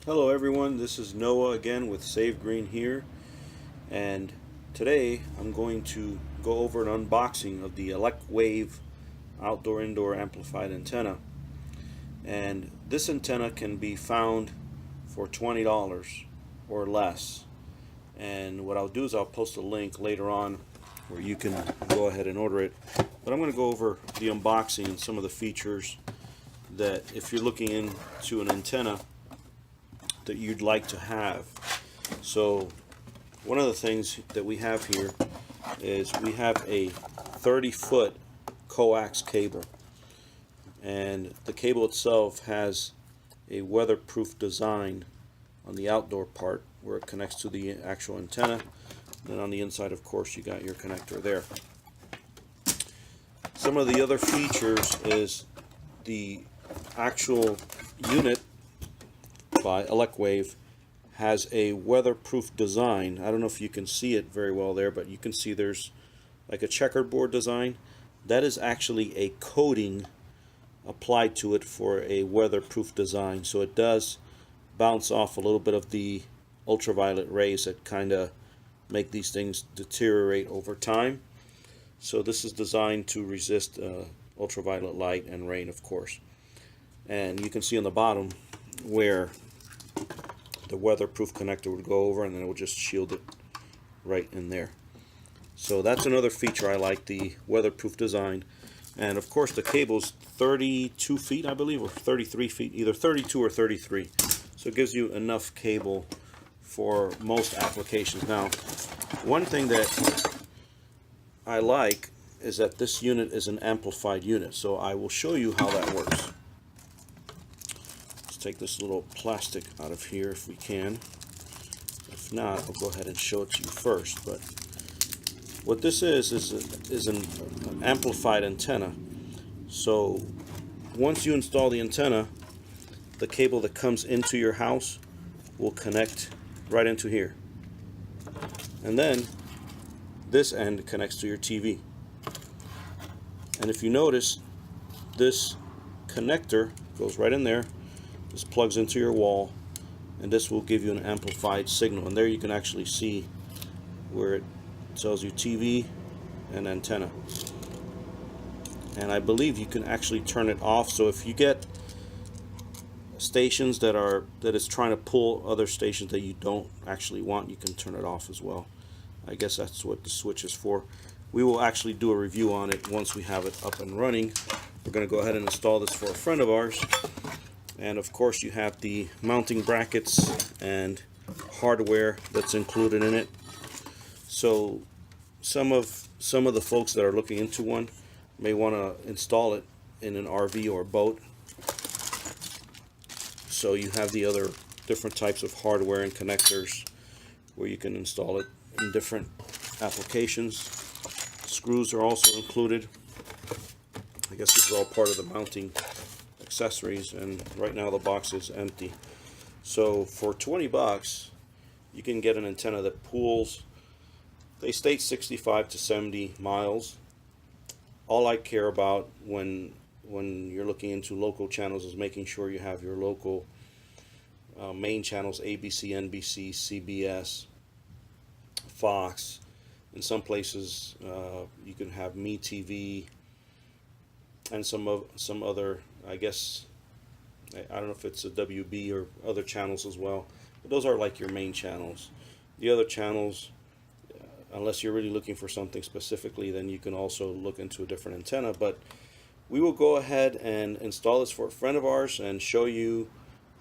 Hello everyone, this is Noah again with Save Green here, and today I'm going to go over an unboxing of the Elecwave outdoor-indoor amplified antenna. And this antenna can be found for $20 or less. And what I'll do is I'll post a link later on where you can go ahead and order it. But I'm going to go over the unboxing and some of the features that if you're looking into an antenna that you'd like to have. So one of the things that we have here is we have a 30-foot coax cable, and the cable itself has a weatherproof design on the outdoor part where it connects to the actual antenna, and then on the inside of course you got your connector there. Some of the other features is the actual unit by Elecwave has a weatherproof design. I don't know if you can see it very well there, but you can see there's like a checkerboard design. That is actually a coating applied to it for a weatherproof design, so it does bounce off a little bit of the ultraviolet rays that kind of make these things deteriorate over time. So this is designed to resist ultraviolet light and rain, of course. And you can see on the bottom where the weatherproof connector would go over, and then it would just shield it right in there. So that's another feature I like, the weatherproof design. And of course the cable's 32 feet, I believe, or 33 feet, either 32 or 33. So it gives you enough cable for most applications. Now, one thing that I like is that this unit is an amplified unit, so I will show you how that works. Take this little plastic out of here if we can. If not, I'll go ahead and show it to you first. But what this is an amplified antenna. So once you install the antenna, the cable that comes into your house will connect right into here, and then this end connects to your TV. And if you notice, this connector goes right in there. This plugs into your wall, and this will give you an amplified signal. And there you can actually see where it tells you TV and antenna. And I believe you can actually turn it off. So if you get stations that is trying to pull other stations that you don't actually want, you can turn it off as well. I guess that's what the switch is for. We will actually do a review on it once we have it up and running. We're going to go ahead and install this for a friend of ours. And of course you have the mounting brackets and hardware that's included in it. So some of the folks that are looking into one may want to install it in an RV or boat. So you have the other different types of hardware and connectors where you can install it in different applications. Screws are also included. I guess this is all part of the mounting accessories, and right now the box is empty. So for 20 bucks you can get an antenna that pulls, they state 65 to 70 miles. All I care about when you're looking into local channels is making sure you have your local main channels: ABC, NBC, CBS, Fox. In some places you can have MeTV and some other, I guess, I don't know if it's a WB or other channels as well, but those are like your main channels. The other channels, unless you're really looking for something specifically, then you can also look into a different antenna. But we will go ahead and install this for a friend of ours and show you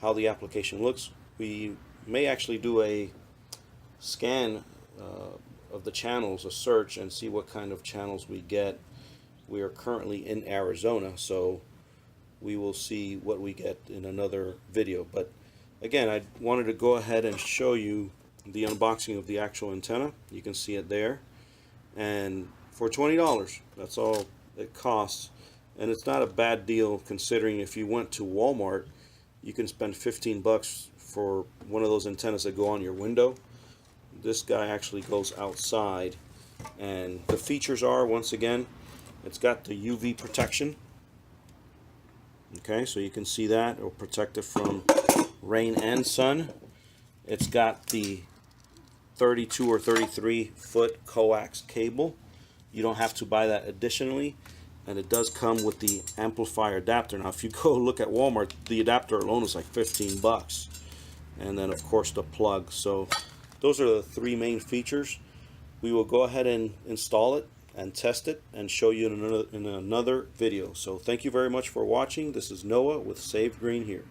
how the application looks. We may actually do a scan of the channels, a search, and see what kind of channels we get. We are currently in Arizona, so we will see what we get in another video. But again, I wanted to go ahead and show you the unboxing of the actual antenna. You can see it there, and for $20, that's all it costs. And it's not a bad deal, considering if you went to Walmart, you can spend 15 bucks for one of those antennas that go on your window. This guy actually goes outside, and the features are, once again, it's got the UV protection. Okay, so you can see that. It will protect it from rain and sun. It's got the 32 or 33 foot coax cable. You don't have to buy that additionally, and it does come with the amplifier adapter. Now if you go look at Walmart, the adapter alone is like 15 bucks, and then of course the plug. So those are the three main features. We will go ahead and install it and test it and show you in another video. So thank you very much for watching. This is Noah with Save Green here.